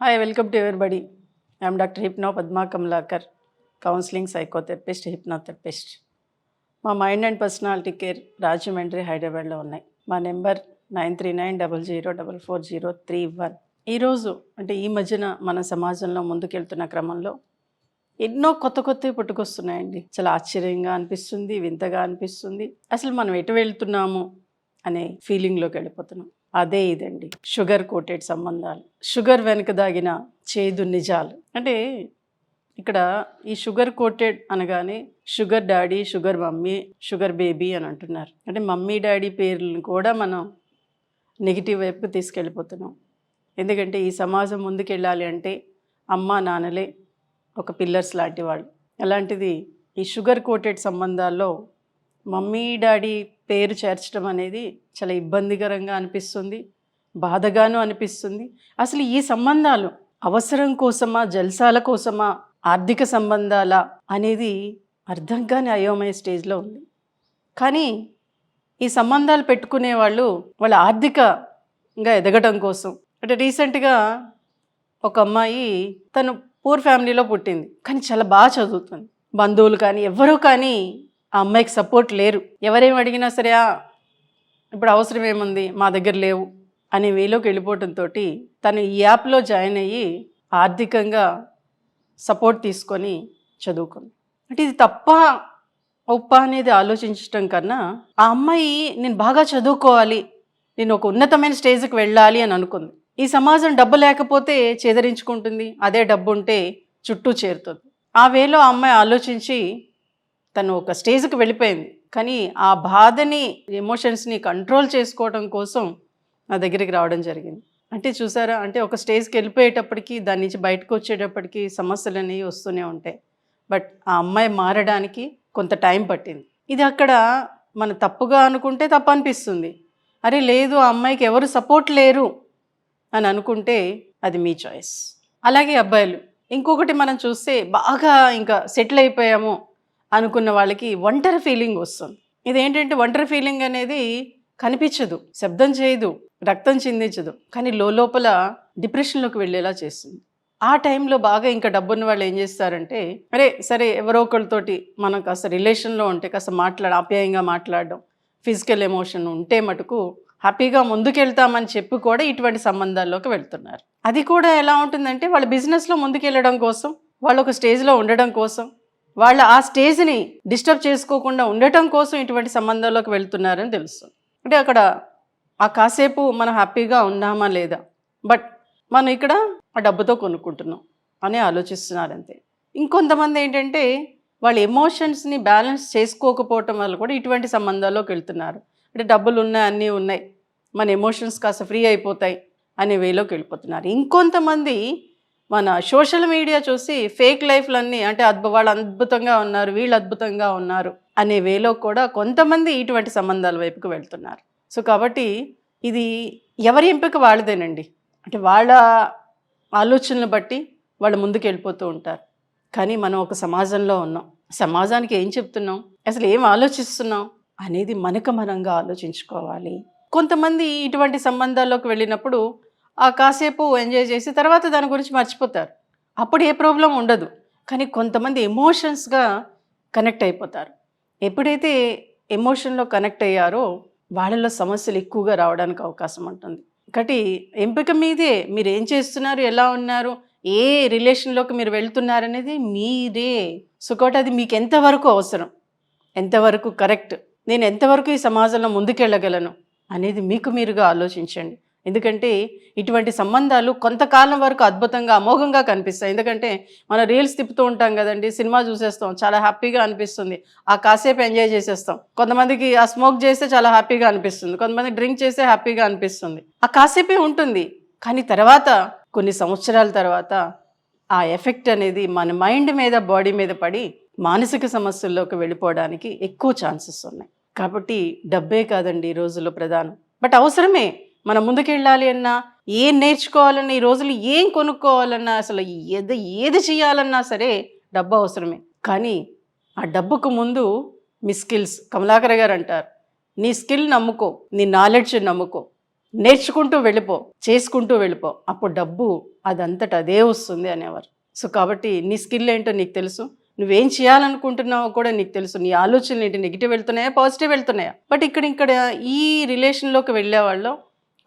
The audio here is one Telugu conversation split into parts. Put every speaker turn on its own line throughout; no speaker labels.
Hi, welcome to everybody. I am Dr. Hypno Padma Kamlakar, counseling psychotherapist, hypnotherapist. మా mind and personality care Rajahmundry హైదరాబాద్లో ఉన్నాయి. మా నెంబర్ 9390044031. ఈరోజు అంటే ఈ మధ్యన మన సమాజంలో ముందుకెళ్తున్న క్రమంలో ఎన్నో కొత్తవి పుట్టుకొస్తున్నాయండి. చాలా ఆశ్చర్యంగా అనిపిస్తుంది, వింతగా అనిపిస్తుంది. అసలు మనం ఎటు వెళ్తున్నాము అనే ఫీలింగ్లోకి వెళ్ళిపోతున్నాం. అదే ఇదండి, షుగర్ కోటెడ్ సంబంధాలు, షుగర్ వెనుక దాగిన చేదు నిజాలు. అంటే ఇక్కడ ఈ షుగర్ కోటెడ్ అనగానే sugar daddy, sugar mummy, sugar baby అని అంటున్నారు. అంటే మమ్మీ డాడీ పేర్లను కూడా మనం నెగిటివ్ వైపుకి తీసుకెళ్ళిపోతున్నాం. ఎందుకంటే ఈ సమాజం ముందుకెళ్ళాలి అంటే అమ్మ నాన్నలే ఒక పిల్లర్స్ లాంటి వాళ్ళు. అలాంటిది ఈ షుగర్ కోటెడ్ సంబంధాల్లో మమ్మీ డాడీ పేరు చేర్చడం అనేది చాలా ఇబ్బందికరంగా అనిపిస్తుంది, బాధగాను అనిపిస్తుంది. అసలు ఈ సంబంధాలు అవసరం కోసమా, జల్సాల కోసమా, ఆర్థిక సంబంధాలా అనేది అర్థం కాని అయోమయ స్టేజ్లో ఉంది. కానీ ఈ సంబంధాలు పెట్టుకునే వాళ్ళు వాళ్ళ ఆర్థికంగా ఎదగడం కోసం, అంటే రీసెంట్గా ఒక అమ్మాయి తను పూర్ ఫ్యామిలీలో పుట్టింది, కానీ చాలా బాగా చదువుతుంది. బంధువులు కానీ ఎవరో కానీ ఆ అమ్మాయికి సపోర్ట్ లేరు. ఎవరేం అడిగినా సరే ఇప్పుడు అవసరం ఏముంది, మా దగ్గర లేవు అనే వేలోకి వెళ్ళిపోవడంతో తను ఈ యాప్లో జాయిన్ అయ్యి ఆర్థికంగా సపోర్ట్ తీసుకొని చదువుకుంది. అంటే ఇది తప్ప ఒప్ప అనేది ఆలోచించడం కన్నా ఆ అమ్మాయి నేను బాగా చదువుకోవాలి, నేను ఒక ఉన్నతమైన స్టేజ్కి వెళ్ళాలి అని అనుకుంది. ఈ సమాజం డబ్బు లేకపోతే చేదరించుకుంటుంది, అదే డబ్బు ఉంటే చుట్టూ చేరుతుంది. ఆ వేలో ఆ అమ్మాయి ఆలోచించి తను ఒక స్టేజ్కి వెళ్ళిపోయింది. కానీ ఆ బాధని, ఎమోషన్స్ని కంట్రోల్ చేసుకోవడం కోసం నా దగ్గరికి రావడం జరిగింది. అంటే చూసారా, అంటే ఒక స్టేజ్కి వెళ్ళిపోయేటప్పటికి దాని నుంచి బయటకు వచ్చేటప్పటికి సమస్యలు అనేవి వస్తూనే ఉంటాయి. బట్ ఆ అమ్మాయి మారడానికి కొంత టైం పట్టింది. ఇది అక్కడ మన తప్పుగా అనుకుంటే తప్పు అనిపిస్తుంది. అరే లేదు, ఆ అమ్మాయికి ఎవరు సపోర్ట్ లేరు అని అనుకుంటే అది మీ చాయిస్. అలాగే అబ్బాయిలు, ఇంకొకటి మనం చూస్తే బాగా ఇంకా సెటిల్ అయిపోయాము అనుకున్న వాళ్ళకి ఒంటరి ఫీలింగ్ వస్తుంది. ఇదేంటంటే ఒంటరి ఫీలింగ్ అనేది కనిపించదు, శబ్దం చేయదు, రక్తం చిందించదు, కానీ లోపల డిప్రెషన్లోకి వెళ్ళేలా చేస్తుంది. ఆ టైంలో బాగా ఇంకా డబ్బున్న వాళ్ళు ఏం చేస్తారంటే, అరే సరే ఎవరో ఒకరితోటి మనం కాస్త రిలేషన్లో ఉంటే కాస్త ఆప్యాయంగా మాట్లాడడం, ఫిజికల్ ఎమోషన్ ఉంటే మటుకు హ్యాపీగా ముందుకెళ్తామని చెప్పి కూడా ఇటువంటి సంబంధాల్లోకి వెళ్తున్నారు. అది కూడా ఎలా ఉంటుందంటే వాళ్ళ బిజినెస్లో ముందుకెళ్ళడం కోసం, వాళ్ళు ఒక స్టేజ్లో ఉండడం కోసం, వాళ్ళ ఆ స్టేజ్ని డిస్టర్బ్ చేసుకోకుండా ఉండటం కోసం ఇటువంటి సంబంధాల్లోకి వెళ్తున్నారని తెలుస్తుంది. అంటే అక్కడ ఆ కాసేపు మనం హ్యాపీగా ఉన్నామా లేదా, బట్ మనం ఇక్కడ ఆ డబ్బుతో కొనుక్కుంటున్నాం అని ఆలోచిస్తున్నారంతే. ఇంకొంతమంది ఏంటంటే వాళ్ళ ఎమోషన్స్ని బ్యాలెన్స్ చేసుకోకపోవటం వల్ల కూడా ఇటువంటి సంబంధాల్లోకి వెళ్తున్నారు. అంటే డబ్బులు ఉన్నాయి, అన్నీ ఉన్నాయి, మన ఎమోషన్స్ కాస్త ఫ్రీ అయిపోతాయి అనే వేలోకి వెళ్ళిపోతున్నారు. ఇంకొంతమంది మన సోషల్ మీడియా చూసి ఫేక్ లైఫ్లన్నీ, అంటే వాళ్ళు అద్భుతంగా ఉన్నారు, వీళ్ళు అద్భుతంగా ఉన్నారు అనే వేలో కూడా కొంతమంది ఇటువంటి సంబంధాల వైపుకు వెళ్తున్నారు. సో కాబట్టి ఇది ఎవరి ఎంపిక వాళ్ళదేనండి. అంటే వాళ్ళ ఆలోచనలు బట్టి వాళ్ళు ముందుకు వెళ్ళిపోతూ ఉంటారు. కానీ మనం ఒక సమాజంలో ఉన్నాం, సమాజానికి ఏం చెప్తున్నాం, అసలు ఏం ఆలోచిస్తున్నాం అనేది మనకు మనంగా ఆలోచించుకోవాలి. కొంతమంది ఇటువంటి సంబంధాల్లోకి వెళ్ళినప్పుడు ఆ కాసేపు ఎంజాయ్ చేసి తర్వాత దాని గురించి మర్చిపోతారు, అప్పుడు ఏ ప్రాబ్లం ఉండదు. కానీ కొంతమంది ఎమోషన్స్గా కనెక్ట్ అయిపోతారు. ఎప్పుడైతే ఎమోషన్లో కనెక్ట్ అయ్యారో వాళ్ళలో సమస్యలు ఎక్కువగా రావడానికి అవకాశం ఉంటుంది. కాబట్టి ఎంపిక మీదే, మీరు ఏం చేస్తున్నారు, ఎలా ఉన్నారు, ఏ రిలేషన్లోకి మీరు వెళ్తున్నారనేది మీరే. సో కాబట్టి అది మీకు ఎంతవరకు అవసరం, ఎంతవరకు కరెక్ట్, నేను ఎంతవరకు ఈ సమాజంలో ముందుకెళ్ళగలను అనేది మీకు మీరుగా ఆలోచించండి. ఎందుకంటే ఇటువంటి సంబంధాలు కొంతకాలం వరకు అద్భుతంగా, అమోఘంగా కనిపిస్తాయి. ఎందుకంటే మనం రీల్స్ తిప్పుతూ ఉంటాం కదండి, సినిమా చూసేస్తాం, చాలా హ్యాపీగా అనిపిస్తుంది, ఆ కాసేపు ఎంజాయ్ చేసేస్తాం. కొంతమందికి ఆ స్మోక్ చేస్తే చాలా హ్యాపీగా అనిపిస్తుంది, కొంతమంది డ్రింక్ చేస్తే హ్యాపీగా అనిపిస్తుంది. ఆ కాసేపే ఉంటుంది, కానీ తర్వాత కొన్ని సంవత్సరాల తర్వాత ఆ ఎఫెక్ట్ అనేది మన మైండ్ మీద, బాడీ మీద పడి మానసిక సమస్యల్లోకి వెళ్ళిపోవడానికి ఎక్కువ ఛాన్సెస్ ఉన్నాయి. కాబట్టి డబ్బే కాదండి ఈ రోజుల్లో ప్రధానం, బట్ అవసరమే. మనం ముందుకెళ్ళాలి అన్నా, ఏం నేర్చుకోవాలన్నా, ఈ రోజులు ఏం కొనుక్కోవాలన్నా, అసలు ఏది చేయాలన్నా సరే డబ్బు అవసరమే. కానీ ఆ డబ్బుకు ముందు మీ స్కిల్స్, కమలాకర్ గారు అంటారు, నీ స్కిల్ నమ్ముకో, నీ నాలెడ్జ్ నమ్ముకో, నేర్చుకుంటూ వెళ్ళిపో, చేసుకుంటూ వెళ్ళిపో, అప్పుడు డబ్బు అదంతట అదే వస్తుంది అనేవారు. సో కాబట్టి నీ స్కిల్ ఏంటో నీకు తెలుసు, నువ్వేం చేయాలనుకుంటున్నావో కూడా నీకు తెలుసు, నీ ఆలోచనలు ఏంటి, నెగిటివ్ వెళ్తున్నాయా పాజిటివ్ వెళ్తున్నాయా. బట్ ఇక్కడ ఈ రిలేషన్లోకి వెళ్ళేవాళ్ళు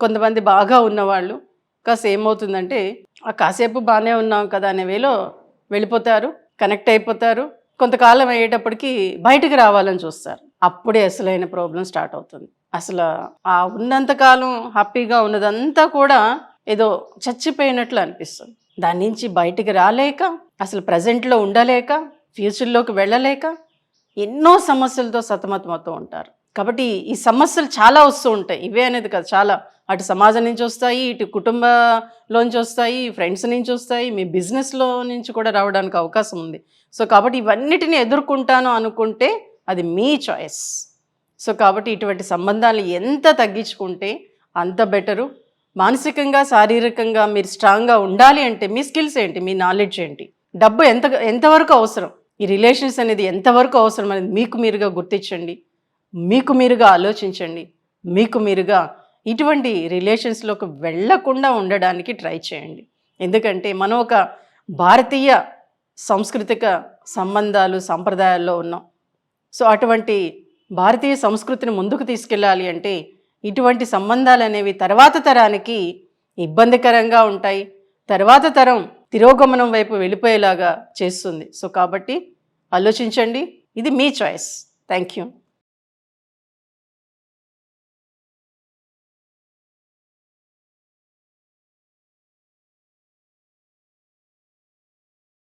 కొంతమంది బాగా ఉన్నవాళ్ళు కాస్త ఏమవుతుందంటే కాసేపు బాగానే ఉన్నాం కదా అనే వేలో వెళ్ళిపోతారు, కనెక్ట్ అయిపోతారు. కొంతకాలం అయ్యేటప్పటికి బయటకు రావాలని చూస్తారు. అప్పుడే అసలైన ప్రాబ్లం స్టార్ట్ అవుతుంది. అసలు ఆ ఉన్నంతకాలం హ్యాపీగా ఉన్నదంతా కూడా ఏదో చచ్చిపోయినట్లు అనిపిస్తుంది. దాని నుంచి బయటికి రాలేక, అసలు ప్రజెంట్లో ఉండలేక, ఫ్యూచర్లోకి వెళ్ళలేక ఎన్నో సమస్యలతో సతమతమవుతూ ఉంటారు. కాబట్టి ఈ సమస్యలు చాలా వస్తూ ఉంటాయి. ఇవే అనేది కాదు, చాలా అటు సమాజం నుంచి వస్తాయి, ఇటు కుటుంబంలోంచి వస్తాయి, ఫ్రెండ్స్ నుంచి వస్తాయి, మీ బిజినెస్లో నుంచి కూడా రావడానికి అవకాశం ఉంది. సో కాబట్టి ఇవన్నిటిని ఎదుర్కొంటాను అనుకుంటే అది మీ చాయిస్. సో కాబట్టి ఇటువంటి సంబంధాలు ఎంత తగ్గించుకుంటే అంత బెటరు. మానసికంగా శారీరకంగా మీరు స్ట్రాంగ్గా ఉండాలి అంటే మీ స్కిల్స్ ఏంటి, మీ నాలెడ్జ్ ఏంటి, డబ్బు ఎంతవరకు అవసరం, ఈ రిలేషన్స్ అనేది ఎంతవరకు అవసరం అనేది మీకు మీరుగా గుర్తించండి, మీకు మీరుగా ఆలోచించండి, మీకు మీరుగా ఇటువంటి రిలేషన్స్లోకి వెళ్లకుండా ఉండడానికి ట్రై చేయండి. ఎందుకంటే మనం ఒక భారతీయ సాంస్కృతిక సంబంధాలు సంప్రదాయాల్లో ఉన్నాం. సో అటువంటి భారతీయ సంస్కృతిని ముందుకు తీసుకెళ్ళాలి అంటే ఇటువంటి సంబంధాలు అనేవి తర్వాత తరానికి ఇబ్బందికరంగా ఉంటాయి, తర్వాత తరం తిరోగమనం వైపు వెళ్ళిపోయేలాగా చేస్తుంది. సో కాబట్టి ఆలోచించండి, ఇది మీ చాయిస్. Thank you.